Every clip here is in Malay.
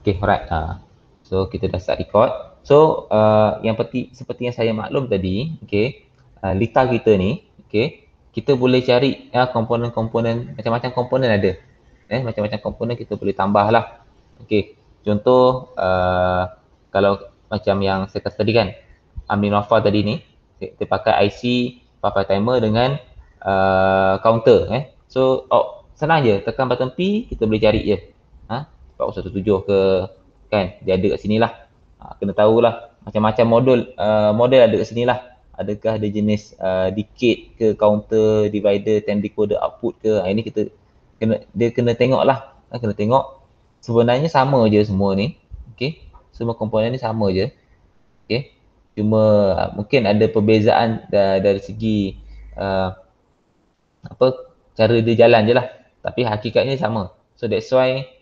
Okay, alright. So kita dah start record. So yang seperti yang saya maklum tadi, okay, Lita kita ni, okay, kita boleh cari komponen-komponen, macam-macam komponen ada. Macam-macam komponen kita boleh tambah lah. Okay, contoh kalau macam yang saya kata tadi kan, Aminova tadi ni, kita pakai IC pakai timer dengan counter. So senang je, tekan button P, kita boleh cari je. 417 ke, kan, dia ada kat sini lah. Kena tahulah macam-macam model ada kat sini lah. Adakah ada jenis decade ke, counter, divider, 10 decoder output ke. Ini kita kena tengok lah. Kena tengok. Sebenarnya sama je semua ni. Okay. Semua komponen ni sama je. Okay. Cuma mungkin ada perbezaan dari segi cara dia jalan je lah. Tapi hakikatnya sama. So that's why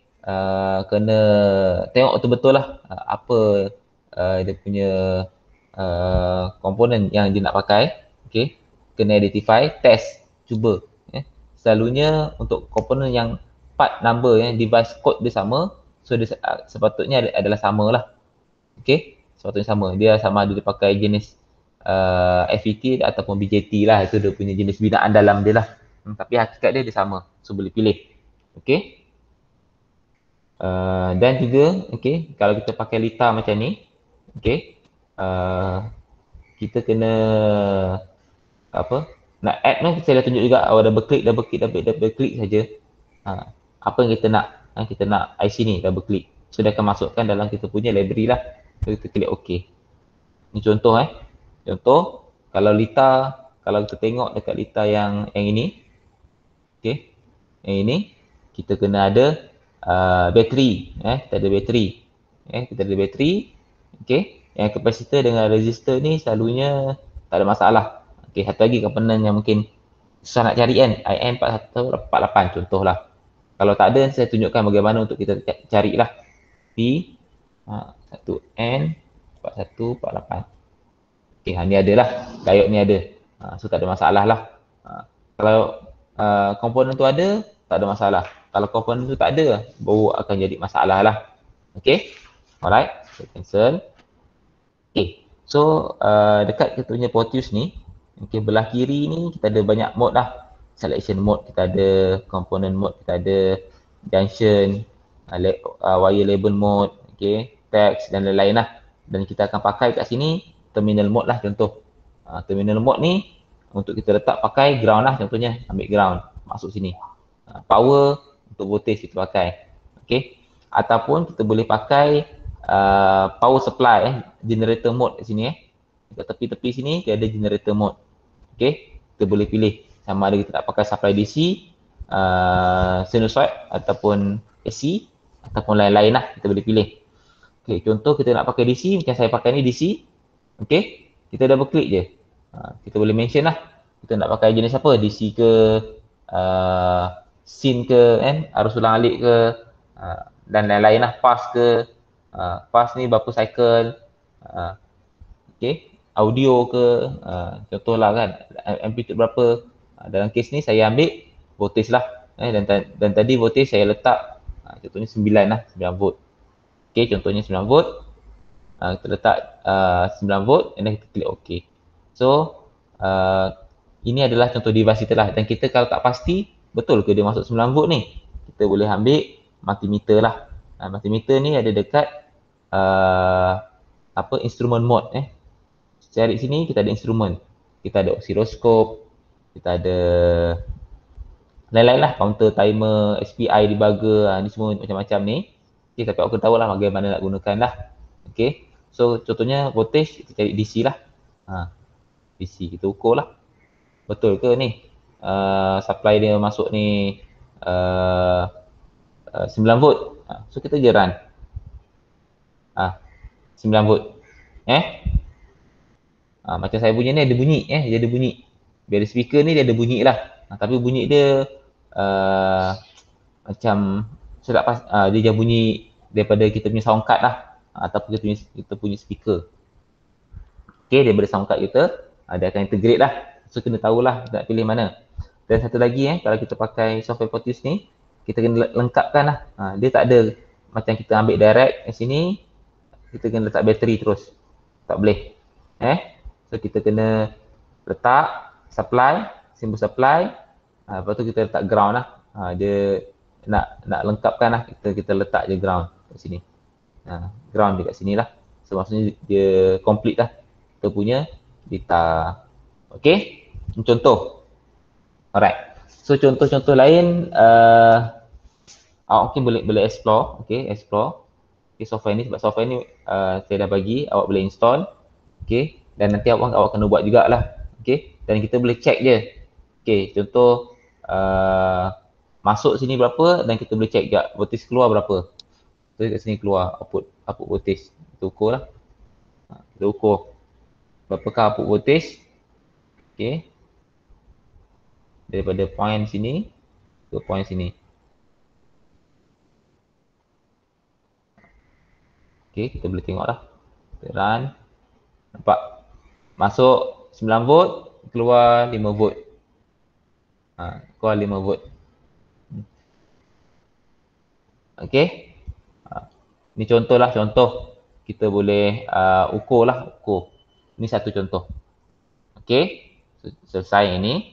kena tengok betul-betul lah apa dia punya komponen yang dia nak pakai. Okay. Kena identify, test, cuba. Selalunya untuk komponen yang part number, device code dia sama, so dia sepatutnya adalah sama lah. Okay. Sepatutnya sama. Dia sama ada dia pakai jenis FET ataupun BJT lah. Itu dia punya jenis binaan dalam dia lah. Tapi hakikat dia sama. So boleh pilih. Okay. Dan juga, okay, kalau kita pakai Lita macam ni, okay, kita kena nak add tu, saya dah tunjuk juga, double click saja. Apa yang kita nak, kita nak IC ni, double click. So dia akan masukkan dalam kita punya library lah. So kita klik OK. Ni contoh Contoh, kalau Lita, kalau kita tengok dekat Lita yang ini, okay, yang ini, kita kena ada bateri. Kita ada bateri. Kita ada bateri. Okay. Yang kapasitor dengan resistor ni selalunya tak ada masalah. Okay. Satu lagi komponen yang mungkin susah nak cari kan, IN4148 contohlah. Kalau tak ada, saya tunjukkan bagaimana untuk kita carilah. P 1N 4148. Okay, ni ada lah. Diode ni ada. So tak ada masalah lah. Kalau komponen tu ada, tak ada masalah. Kalau komponen tu tak ada, baru akan jadi masalah lah. Okay. Alright. So cancel. Okay. So dekat kita punya Proteus ni, okay, belah kiri ni kita ada banyak mode lah. Selection mode kita ada, component mode kita ada, junction, wire label mode, okay, text dan lain-lain lah. Dan kita akan pakai kat sini terminal mode lah contoh. Terminal mode ni untuk kita letak pakai ground lah contohnya. Ambil ground, masuk sini. Power untuk voltage kita pakai. Okay. Ataupun kita boleh pakai power supply, generator mode kat sini. Dekat tepi-tepi sini dia ada generator mode. Okay. Kita boleh pilih sama ada kita nak pakai supply DC, sinusoid ataupun AC ataupun lain-lain lah, kita boleh pilih. Okay, contoh kita nak pakai DC, macam saya pakai ni DC. Okay, kita double klik je. Kita boleh mention lah, kita nak pakai jenis apa, DC ke, sin ke, arus ulang alik ke, dan lain-lain lah, fast ke, fast ni berapa cycle, okay, audio ke, contohlah kan, amplitude berapa. Dalam kes ni saya ambil voltage lah, dan tadi voltage saya letak contohnya 9 lah, 9 volt. Okay, contohnya 9 volt. Kita letak 9 volt dan kita klik OK. So ini adalah contoh device kita lah. Dan kita kalau tak pasti betul ke dia masuk 9 volt ni, kita boleh ambil multimeter lah. Multimeter ni ada dekat instrument mode. Cari sini kita ada instrument. Kita ada oscilloscope, kita ada lain-lain lah, counter, timer, SPI, debugger, ni semua macam-macam ni. Okay, tapi aku tahu lah bagaimana nak gunakan lah. Okay, so contohnya voltage, kita cari DC lah. DC, kita ukur lah. Betul ke ni? Supply dia masuk ni 9 volt. So kita je run. 9 volt. Macam saya punya ni ada bunyi. Dia ada bunyi. Biar speaker ni dia ada bunyi lah. Tapi bunyi dia macam saya tak pas, dia jangan bunyi daripada kita punya sound card lah, ataupun kita punya speaker. Okay, daripada sound card kita, dia akan integrate lah. So kena tahulah kita nak pilih mana. Dan satu lagi kalau kita pakai software Proteus ni, kita kena lengkapkan lah. Dia tak ada macam kita ambil direct di sini, kita kena letak bateri terus. Tak boleh. So kita kena letak supply, simbol supply. Lepas tu kita letak ground lah. Dia nak lengkapkan lah, kita letak je ground kat sini. Ground dekat sini lah. So maksudnya dia complete lah kita punya data. Okay, contoh. Alright. So contoh-contoh lain awak mungkin boleh explore. Okay, explore. Okay, software ni, sebab software ni saya dah bagi, awak boleh install. Okay, dan nanti awak kena buat jugalah. Okay, dan kita boleh check je. Okay, contoh masuk sini berapa dan kita boleh check juga voltage keluar berapa. So kat sini keluar output voltage. Kita ukur lah. Kita ukur berapakah output voltage. Okay, daripada point sini ke point sini. Okay, kita boleh tengok lah. Kita run. Nampak? Masuk 9 volt, keluar 5 volt. Keluar 5 volt. Okay. Ni contoh lah, contoh. Kita boleh ukur lah, ukur. Ni satu contoh. Okay. Selesai ini.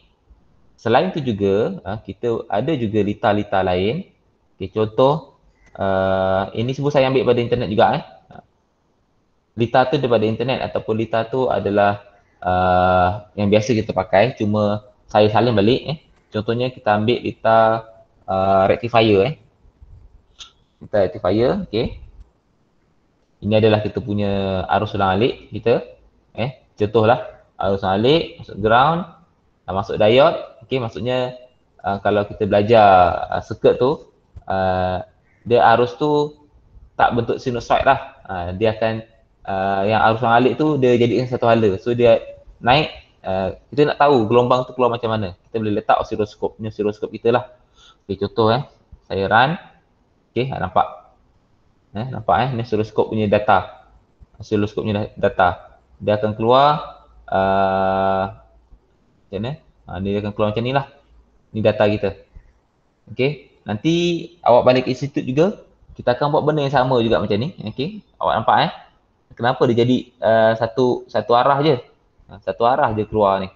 Selain tu juga, kita ada juga litar-litar lain. Okay, contoh. Ini semua saya ambil pada internet juga. Litar tu daripada internet ataupun litar tu adalah yang biasa kita pakai. Cuma saya salin balik. Contohnya kita ambil litar rectifier. Litar rectifier, okay. Ini adalah kita punya arus ulang alik kita. Contohlah arus ulang alik, masuk ground, masuk diode. Okay, maksudnya kalau kita belajar circuit tu, dia arus tu tak bentuk sinusoid lah. Dia akan yang arus ulang alik tu dia jadikan satu hala. So dia naik, kita nak tahu gelombang tu keluar macam mana. Kita boleh letak osiloskop. Ni osiloskop kita lah. Okay, contoh saya run. Okay, nampak. Nampak ni osiloskop punya data. Osiloskop punya data. Dia akan keluar macam mana? Dia akan keluar macam ni lah. Ni data kita. Okay. Nanti awak balik institut juga, kita akan buat benda yang sama juga macam ni. Okay. Awak nampak kenapa dia jadi satu arah je. Satu arah je keluar ni.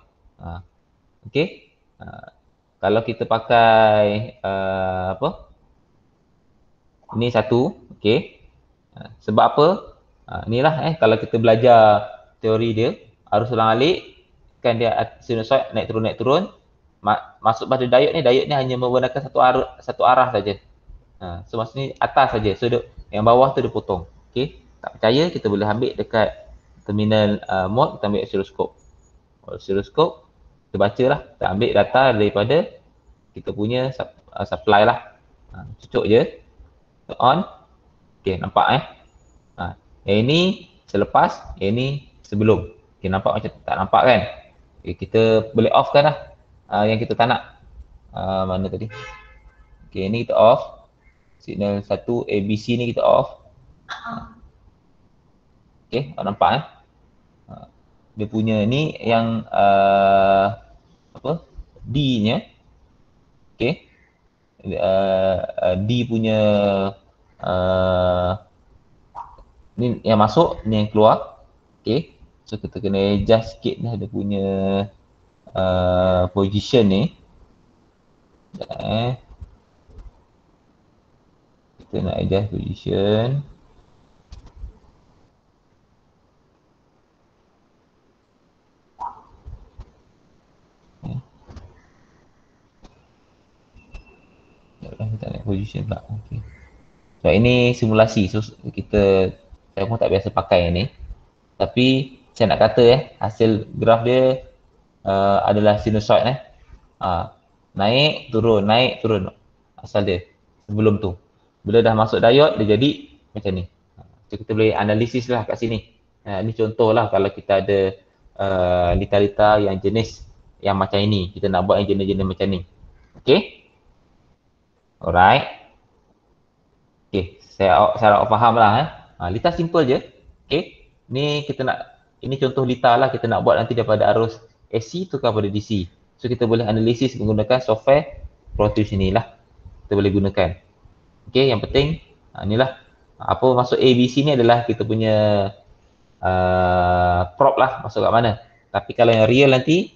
Okay. Kalau kita pakai apa? Ini satu. Okay. Sebab apa? Inilah kalau kita belajar teori dia, arus ulang alik kan dia sinusoid naik turun. Masuk pada diode ni hanya menggunakan satu arah saja. So maksudnya atas saja. So yang bawah tu dia potong. Okay. Tak percaya, kita boleh ambil dekat terminal mode, kita ambil osiloskop. Osiloskop, kita bacalah. Kita ambil data daripada kita punya supply lah. Cucuk je. On. Okay, nampak yang ini selepas, yang ini sebelum. Okay, nampak macam tak nampak kan? Okay, kita boleh off kan lah yang kita tak nak. Mana tadi? Okay, ni kita off. Signal 1 ABC ni kita off. Okay, nampak dia punya ni yang apa? D nya. Okay. D punya ni yang masuk, ni yang keluar. Okay. So kita kena adjust sikit dah dia punya position ni. Kita nak adjust position. Kita nak position pula. Okay. So ini simulasi. So saya pun tak biasa pakai ni. Tapi saya nak kata hasil graf dia adalah sinusoid naik turun asal dia sebelum tu. Bila dah masuk diode dia jadi macam ni. So kita boleh analisis lah kat sini. Ini contoh lah kalau kita ada litar-litar yang jenis yang macam ini. Kita nak buat yang jenis-jenis macam ni. Okay. Alright. Okay. Saya harap faham lah. Litar simple je. Okay. Ni kita nak, ini contoh litar lah kita nak buat nanti daripada arus AC tukar pada DC. So kita boleh analisis menggunakan software Pro Tools ni lah. Kita boleh gunakan. Okay, yang penting Inilah apa maksud ABC ni adalah kita punya prop lah, masuk kat mana. Tapi kalau yang real nanti,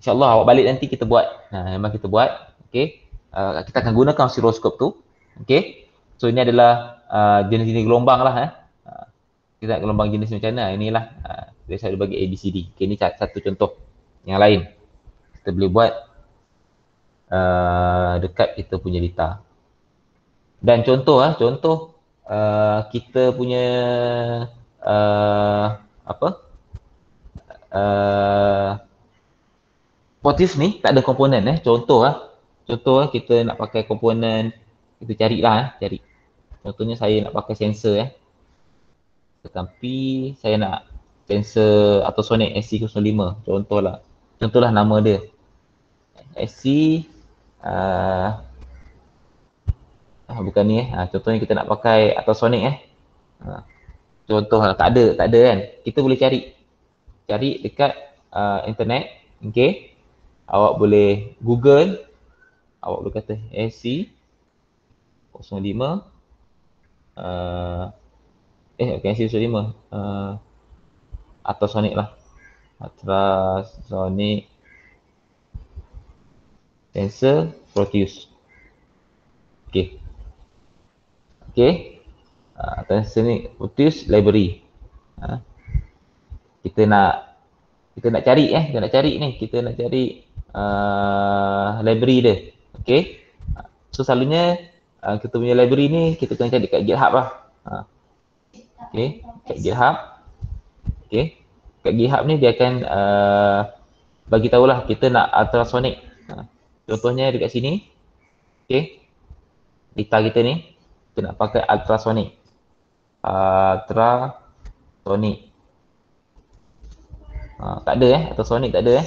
insyaAllah awak balik nanti kita buat. Memang kita buat. Okay. Kita akan gunakan oscilloscope tu. Okay. So ini adalah jenis-jenis gelombang lah. Kita nak gelombang jenis macam mana. Inilah dia saya bagi ABCD. Okay, ini satu contoh. Yang lain kita boleh buat dekat kita punya data. Dan contoh kita punya apa Potis ni tak ada komponen contoh kita nak pakai komponen, kita carilah cari. Contohnya saya nak pakai sensor tetapi saya nak sensor ultrasonic SC05 contohlah nama dia SC bukan ni contohnya kita nak pakai ultrasonic contohlah tak ada kan, kita boleh cari dekat internet. Okay, awak boleh Google, awak boleh kata SC05 bukan SC05 ultrasonic lah, ultrasonic sensor Proteus. Okay, ultrasonic Proteus library. Kita nak cari library dia. Okay, so selalunya kita punya library ni kita kena cari kat GitHub lah. Okay, kat GitHub. Okay, kat GitHub ni dia akan bagi tahulah kita nak ultrasonic. Contohnya dekat sini. Okay, data kita ni kita nak pakai ultrasonic. Tak ada ultrasonic tak ada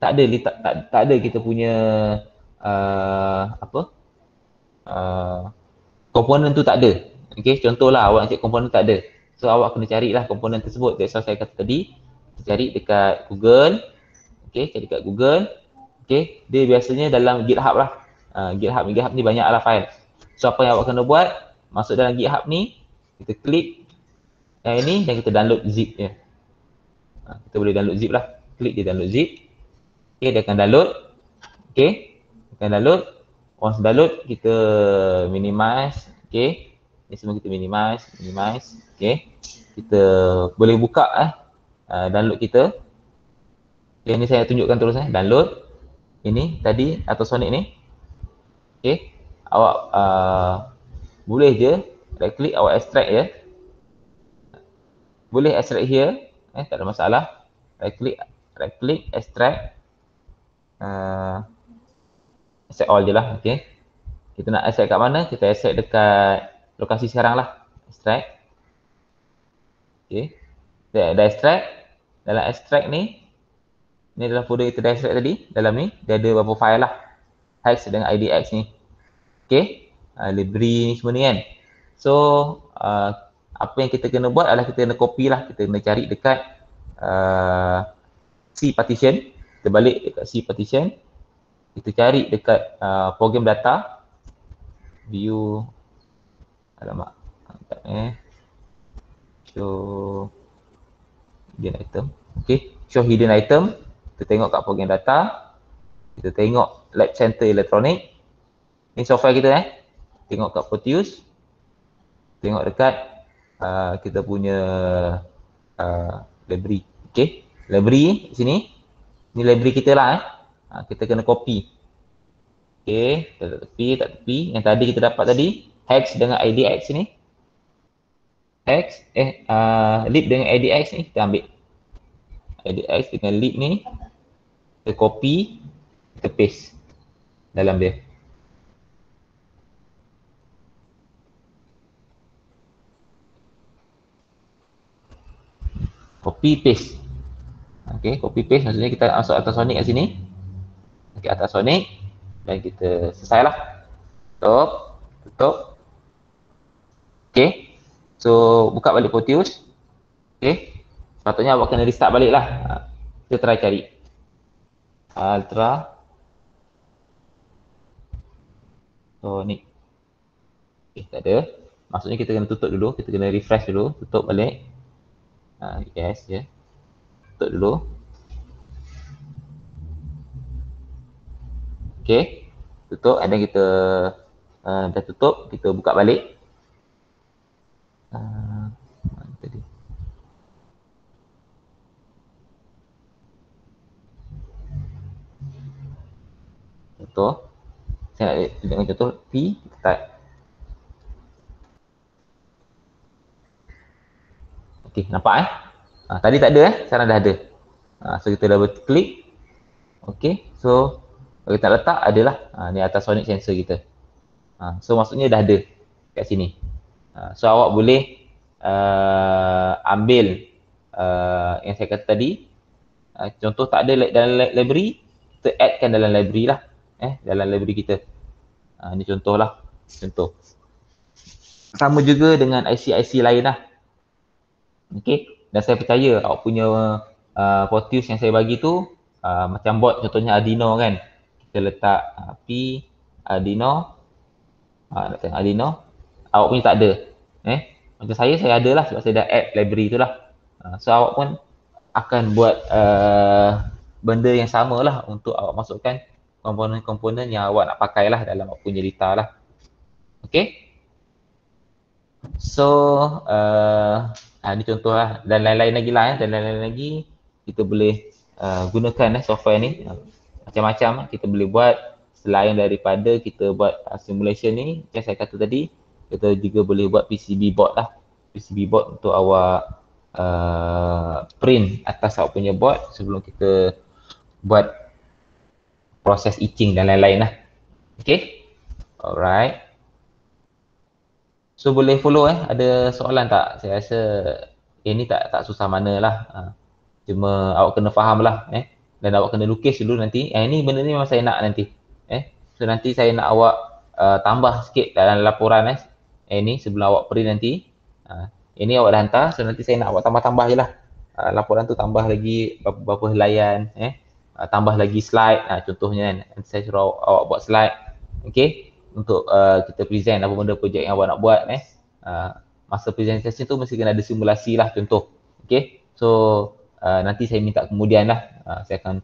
tak ada kita punya komponen tu tak ada. Okay, contohlah awak nak cari komponen tak ada, so awak kena carilah komponen tersebut. That's why saya kata tadi cari dekat Google. Okay, cari dekat Google. Okay, dia biasanya dalam GitHub lah. GitHub ni banyak lah file. So apa yang awak kena buat, masuk dalam GitHub ni, kita klik yang ini dan kita download zip dia. Kita boleh download zip lah. Klik dia download zip. Okay, dia akan download. Okay, akan download. Once download, kita minimize. Okay, ni semua kita minimize. Okay, kita boleh buka download kita. Okay, ni saya tunjukkan terus download. Ini tadi ultrasonic ni. Okay, awak boleh je right click, awak extract ya. Boleh extract here, tak ada masalah. Right click, extract. Extract all je lah. Okay, kita nak extract kat mana? Kita extract dekat lokasi sekarang lah. Extract. Okay, dah extract. Dalam extract ni dalam folder kita dah extract tadi. Dalam ni dia ada beberapa file lah, hex dengan IDX ni. Okay, library ni semua ni kan. So apa yang kita kena buat adalah kita kena copy lah. Kita kena cari dekat C partition. Kita balik dekat C partition. Kita cari dekat program data, view, alamak, show hidden item. Okay, show hidden item. Kita tengok kat program data. Kita tengok lab center electronic. Ni software kita Tengok kat Proteus. Tengok dekat kita punya library. Okay, library sini. Ni library kita lah kita kena copy. Okay, tak tepi. Yang tadi kita dapat tadi, hex dengan IDX ni. Hex, lib dengan IDX ni kita ambil. IDX dengan lib ni kita copy, kita paste dalam dia. Copy paste. Okay, copy paste maksudnya kita masuk ultrasonic kat sini. Okay, ultrasonic dan kita selesailah. Tutup. Okay, so buka balik Proteus. Okay, sepatutnya awak kena restart balik lah. Kita try cari ultrasonic. Okay, tak ada. Maksudnya kita kena tutup dulu, kita kena refresh dulu, tutup balik. Yes, ya. Yeah. Tutup dulu. Okay, tutup, and then kita dah tutup, kita buka balik. Mana tadi? Contoh, saya nak tunjukkan contoh P, kita type. Okay, nampak tadi tak ada sekarang dah ada. So kita double klik. Okay, so kalau kita letak adalah ni atas sonic sensor kita. So maksudnya dah ada kat sini. So awak boleh ambil yang saya kata tadi, contoh tak ada dalam library, kita addkan dalam library lah, dalam library kita. Ni contoh lah, contoh. Sama juga dengan IC-IC lain lah. Okay, dan saya percaya awak punya Proteus yang saya bagi tu macam bot contohnya Arduino kan. Kita letak P Arduino, nak tengok Arduino, awak punya tak ada. Macam saya ada lah sebab saya dah add library tu lah. So awak pun akan buat benda yang sama lah untuk awak masukkan komponen-komponen yang awak nak pakai lah dalam awak punya data lah. Okay. So ni contoh lah, dan lain-lain lagi lah dan lain-lain lagi kita boleh gunakan software ni macam-macam kita boleh buat. Selain daripada kita buat simulation ni yang saya kata tadi, kita juga boleh buat PCB board lah, PCB board untuk awak print atas awak punya board sebelum kita buat proses etching dan lain-lain lah. Okay, alright. So boleh follow ada soalan tak? Saya rasa ini tak susah mana lah. Cuma awak kena faham lah dan awak kena lukis dulu nanti. Ini benda ni memang saya nak nanti. So nanti saya nak awak tambah sikit dalam laporan ini sebelum awak print nanti. Ini awak dah hantar, so nanti saya nak awak tambah-tambah je lah. Laporan tu tambah lagi berapa helaian, tambah lagi slide, contohnya kan. Nanti saya suruh awak buat slide. Okay, untuk kita present apa benda projek yang awak nak buat. Masa presentation tu mesti kena ada simulasi lah contoh. Okay, so nanti saya minta kemudian lah, saya akan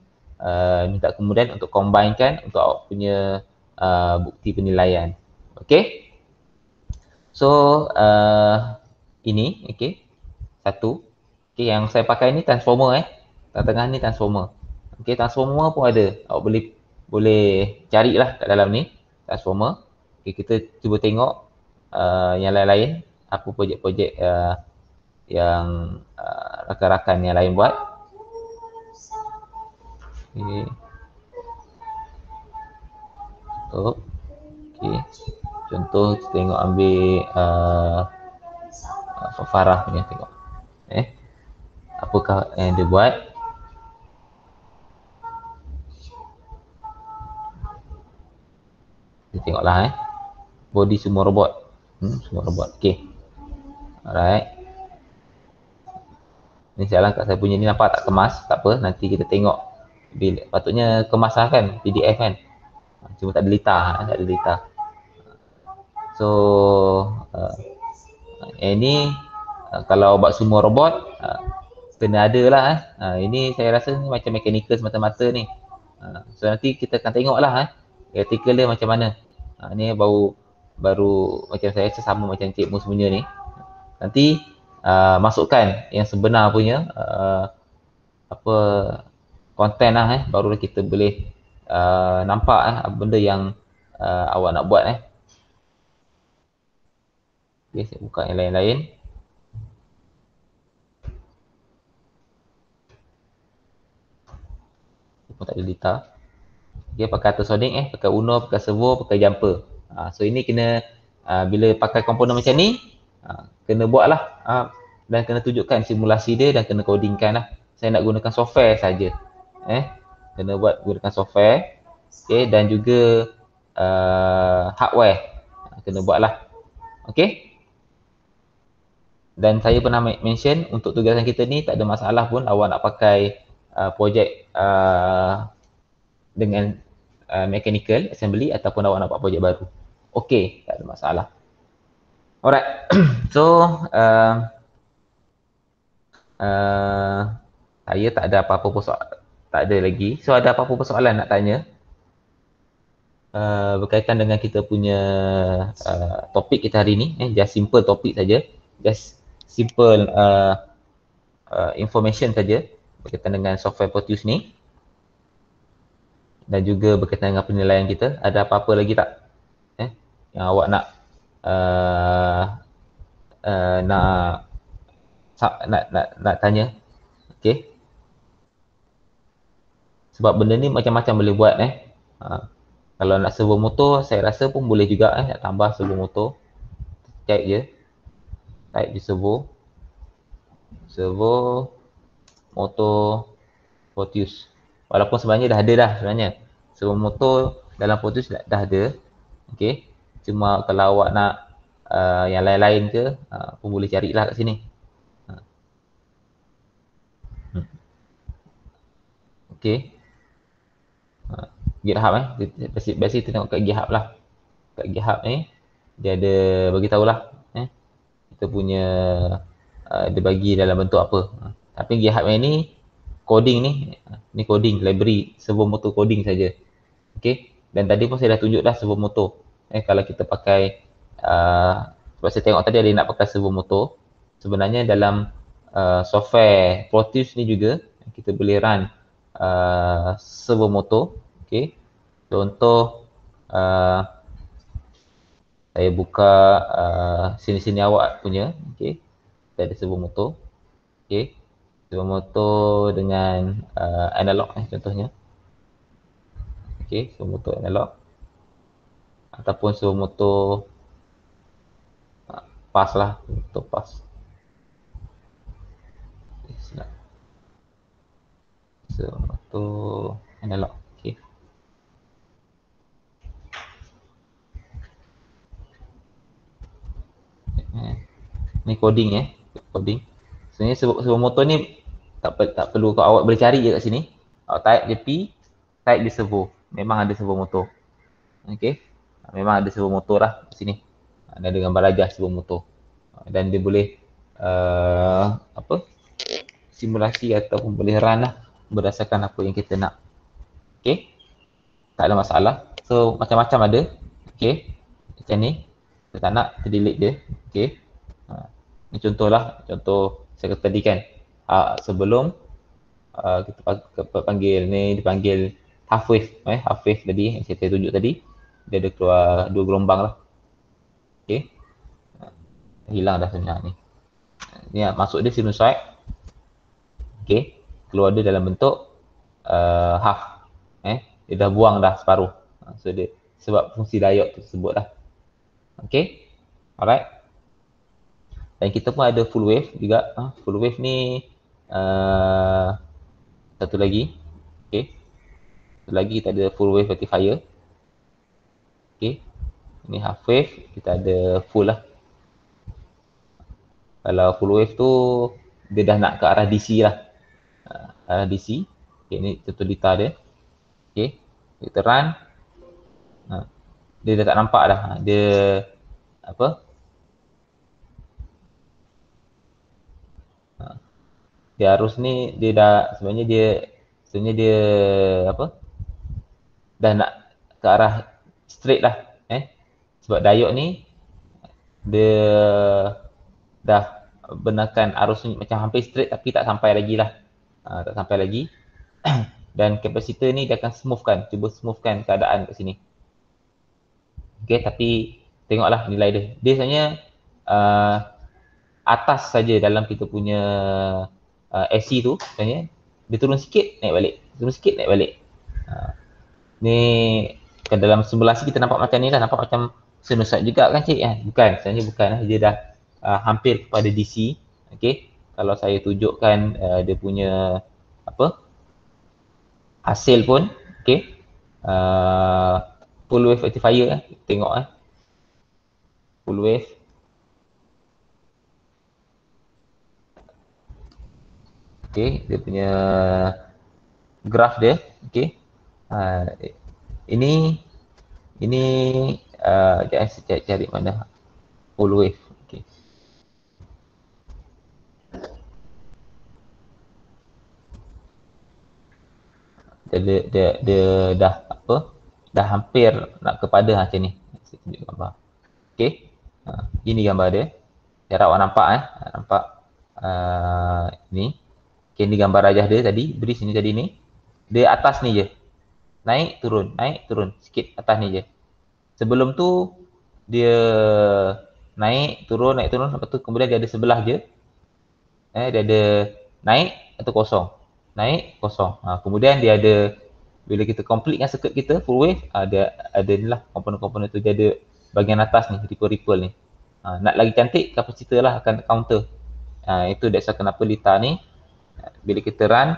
minta kemudian untuk combinekan untuk awak punya bukti penilaian. Okay, so ini okay, satu. Okay, yang saya pakai ni transformer tengah ni transformer. Okay, transformer pun ada, awak boleh carilah kat dalam ni transformer. Okay, kita cuba tengok yang lain-lain, apa projek-projek yang rakan-rakan yang lain buat. Okay. Okay. Contoh kita tengok ambil Farah punya, tengok apakah yang dia buat. Kita tengoklah body semua robot. Semua robot. Okay, alright. Ni jalan kat saya punya ni nampak tak kemas, tak apa, nanti kita tengok bila patutnya kemas lah kan, PDF kan, cuma tak ada litar, tak ada litar. So ini kalau buat semua robot kena ada lah ini saya rasa ni macam mechanical semata-mata ni. So nanti kita akan tengok lah electrical dia macam mana. Ni baru macam saya sama macam cikgu sebenarnya ni. Nanti masukkan yang sebenar punya apa konten lah baru kita boleh nampak benda yang awak nak buat Okay, saya buka yang lain-lain. Pun tak ada data. Dia pakai ultrasonic pakai Uno, pakai servo, pakai jumper. So ini kena bila pakai komponen macam ni kena buat lah dan kena tunjukkan simulasi dia dan kena codingkan lah. Saya nak gunakan software saja. Kena buat gunakan software. Okay, dan juga hardware kena buat lah. Okay. Dan saya pernah mention untuk tugasan kita ni tak ada masalah pun awak nak pakai projek dengan mechanical assembly ataupun awak nak buat projek baru. Okey, tak ada masalah. Alright. So uh, saya tak ada apa-apa tak ada lagi. So ada apa-apa persoalan nak tanya berkaitan dengan kita punya topik kita hari ni, just simple topik saja, just simple information saja berkaitan dengan software Proteus ni, dan juga berkaitan dengan penilaian kita. Ada apa-apa lagi tak yang awak nak uh, uh, nak, nak tanya? Okay, sebab benda ni macam-macam boleh buat kalau nak servo motor saya rasa pun boleh juga nak tambah servo motor. Type je, type di servo motor Proteus. Walaupun sebenarnya dah ada dah sebenarnya. Servo motor dalam Proteus dah ada. Okey. Cuma kalau awak nak yang lain-lain ke pun boleh carilah kat sini. Okey. GitHub basic kita tengok kat GitHub lah. Kat GitHub ni dia ada bagi tahulah kita punya dia bagi dalam bentuk apa. Tapi GitHub ni coding ni coding library servo motor coding saja. Okey. Dan tadi pun saya dah tunjuk dah servo motor. Kalau kita pakai sebab saya tengok tadi ada nak pakai servo motor. Sebenarnya dalam software Proteus ni juga kita boleh run servo motor. Okey. Contoh saya buka sini-sini awak punya. Okey. Kita ada servo motor. Okey. Servo motor dengan analog contohnya. Okey, servo motor analog ataupun servo motor pas lah, motor pas. Servo motor analog. Okey. Ni coding coding. Sebenarnya servo motor ni tak perlu awak boleh cari je kat sini. Awak type je P, type je servo. Memang ada servo motor. Okey. Memang ada servo motor lah kat sini. Ada gambar rajah servo motor. Dan dia boleh apa? Simulasi ataupun boleh run lah berdasarkan apa yang kita nak. Okey. Tak ada masalah. So macam-macam ada. Okey. Macam ni. Kita tak nak, kita delete dia. Okey. Ini contohlah, contoh saya kata tadi kan. Sebelum kita panggil ni, dipanggil half wave. Half wave tadi yang saya tunjuk tadi. Dia ada keluar 2 gelombang lah. Okey. Hilang dah sebenarnya ni. Ni masuk dia sinusoid. Okey. Keluar dia dalam bentuk half. Dia dah buang dah separuh. So dia sebab fungsi diode tersebut lah. Okay. Alright. Dan kita pun ada full wave juga. Full wave ni satu lagi. Okay. Satu lagi kita ada full wave rectifier. Okay. Ini half wave. Kita ada full lah. Kalau full wave tu dia dah nak ke arah DC lah. Arah DC. Okay, ni contoh data dia. Okay. Kita run. Dia dah tak nampak dah. Dia apa? Dia arus ni dia dah sebenarnya dia apa? Dah nak ke arah straight lah. Sebab diode ni dia dah benarkan arus ni macam hampir straight tapi tak sampai lagi lah. Tak sampai lagi. Dan kapasitor ni dia akan smoothkan, cuba smoothkan keadaan kat sini. Okay, tapi tengoklah nilai dia. Dia sebenarnya atas saja dalam kita punya AC tu sebenarnya. Dia turun sikit, naik balik. Turun sikit, naik balik. Ni kan dalam simulasi kita nampak macam ni lah. Nampak macam sinusoid juga kan cik? Bukan, sebenarnya bukan. Dia dah hampir kepada DC. Okay. Kalau saya tunjukkan dia punya apa hasil pun. Okay. Full wave rectifier tengok full wave. Okay, dia punya graf dia. Okay. Ini jangan saya cari mana full wave. dia dah apa? Dah hampir nak kepada macam ni. Saya tunjuk gambar. Okey. Ini gambar dia. Harap awak nampak nampak ni. Okey, ni gambar rajah dia tadi, bridge ni tadi ni. Dia atas ni je. Naik turun sikit atas ni je. Sebelum tu dia naik turun, lepas tu kemudian dia ada sebelah je. Dia ada naik atau kosong. Naik, kosong. Kemudian dia ada, bila kita complete dengan circuit kita, full wave, dia ada ni lah, komponen-komponen tu dia ada bahagian atas ni, ripple-ripple ni. Nak lagi cantik, kapasitor lah akan counter. Itu that's why kenapa Lita ni, bila kita run,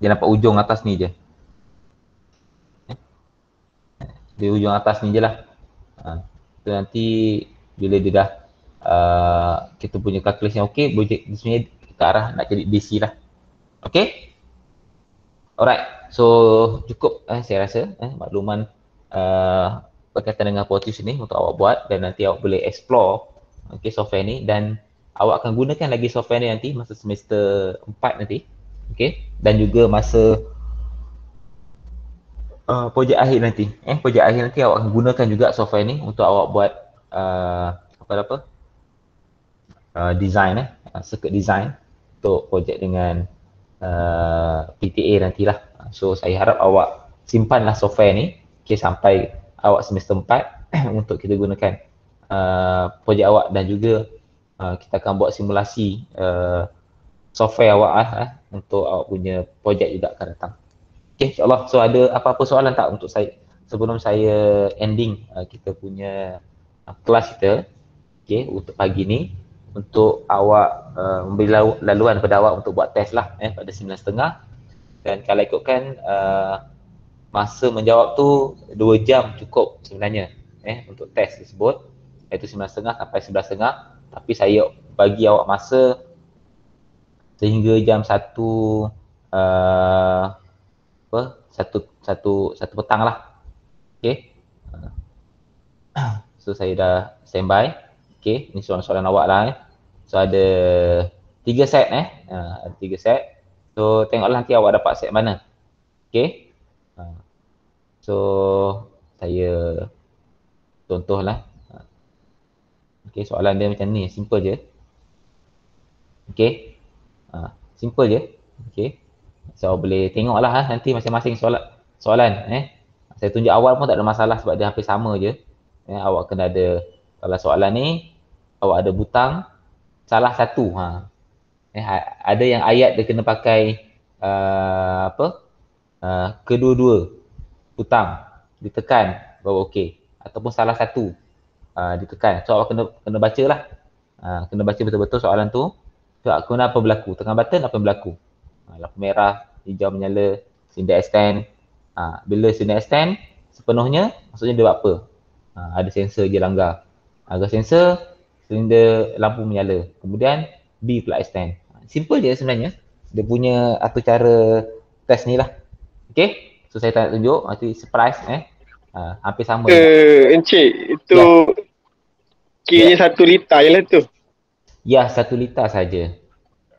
dia nampak ujung atas ni je. Di ujung atas ni je lah. Itu nanti, bila dia dah, kita punya calculation okey, boleh sebenarnya ke arah nak jadi DC lah. Okay? Alright. So, cukup saya rasa makluman berkaitan dengan Potus ni untuk awak buat, dan nanti awak boleh explore software ni, dan awak akan gunakan lagi software ni nanti masa semester 4 nanti. Okay? Dan juga masa projek akhir nanti. Projek akhir nanti awak akan gunakan juga software ni untuk awak buat apa-apa design circuit design untuk projek dengan PTA nantilah. So saya harap awak simpanlah software ni sampai awak semester 4 untuk kita gunakan projek awak, dan juga kita akan buat simulasi software awak untuk awak punya projek juga akan datang. Okay, insyaAllah. So ada apa-apa soalan tak untuk saya sebelum saya ending kita punya kelas kita untuk pagi ni, untuk awak memberi laluan kepada awak untuk buat test lah pada 9.30, dan kalau ikutkan masa menjawab tu 2 jam cukup sebenarnya untuk test tersebut, iaitu 9.30 sampai 11.30, tapi saya bagi awak masa sehingga jam 1 satu petang lah. Okay. So saya dah standby. Okay, ni soalan-soalan awak lah So ada 3 set ada 3 set. So tengoklah nanti awak dapat set mana. Okay. So saya contohlah. Okay, soalan dia macam ni, simple je. Okay. Simple je. Okay. So boleh tengoklah nanti masing-masing soalan saya tunjuk awal pun tak ada masalah sebab dia hampir sama je. Awak kena ada, kalau soalan ni awak ada butang salah satu ada yang ayat dia kena pakai kedua-dua butang ditekan baru okey, ataupun salah satu ditekan. So awak kena bacalah, kena baca betul-betul soalan tu. So kenapa berlaku, tekan button apa yang berlaku, lampu merah, hijau menyala, silinder extend. Bila silinder extend sepenuhnya, maksudnya dia buat apa? Ada sensor je langgar. Ada sensor, silinder lampu menyala. Kemudian B pula extend. Simple je sebenarnya. Dia punya apa cara test ni lah. Okay? So saya tak tunjuk, nanti surprise hampir sama. Encik, itu kiranya 1 liter je lah tu. Ya, 1 liter saja.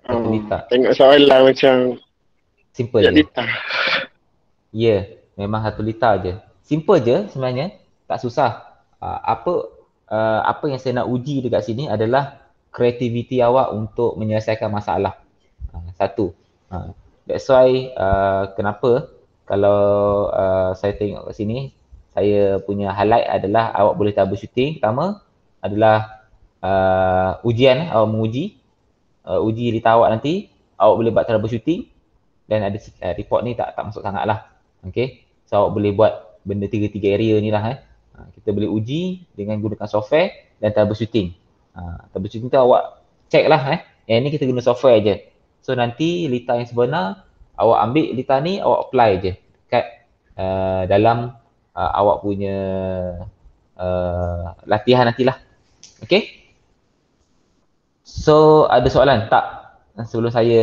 1 liter. Tengok soalan macam simple je. Liter. Ya, memang 1 liter je. Simple je sebenarnya, tak susah. Apa yang saya nak uji dekat sini adalah kreativiti awak untuk menyelesaikan masalah. Satu. That's why kenapa kalau saya tengok kat sini, saya punya highlight adalah awak boleh troubleshooting. Pertama adalah ujian, awak menguji uji lita awak nanti, awak boleh buat troubleshooting, dan ada report ni tak masuk sangat lah. Okay, so awak boleh buat benda 3 area ni lah kita boleh uji dengan gunakan software dan troubleshooting. Troubleshooting tu awak check lah yang ni kita guna software je. So nanti lita yang sebenar, awak ambil lita ni, awak apply je kat dalam awak punya latihan nantilah. Okay. So ada soalan tak sebelum saya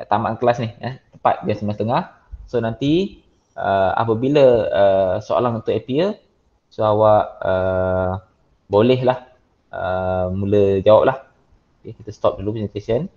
tamat kelas ni tepat jam 9.30. So nanti apabila soalan untuk appear, so awak bolehlah mula jawab lah. Okay, kita stop dulu presentation.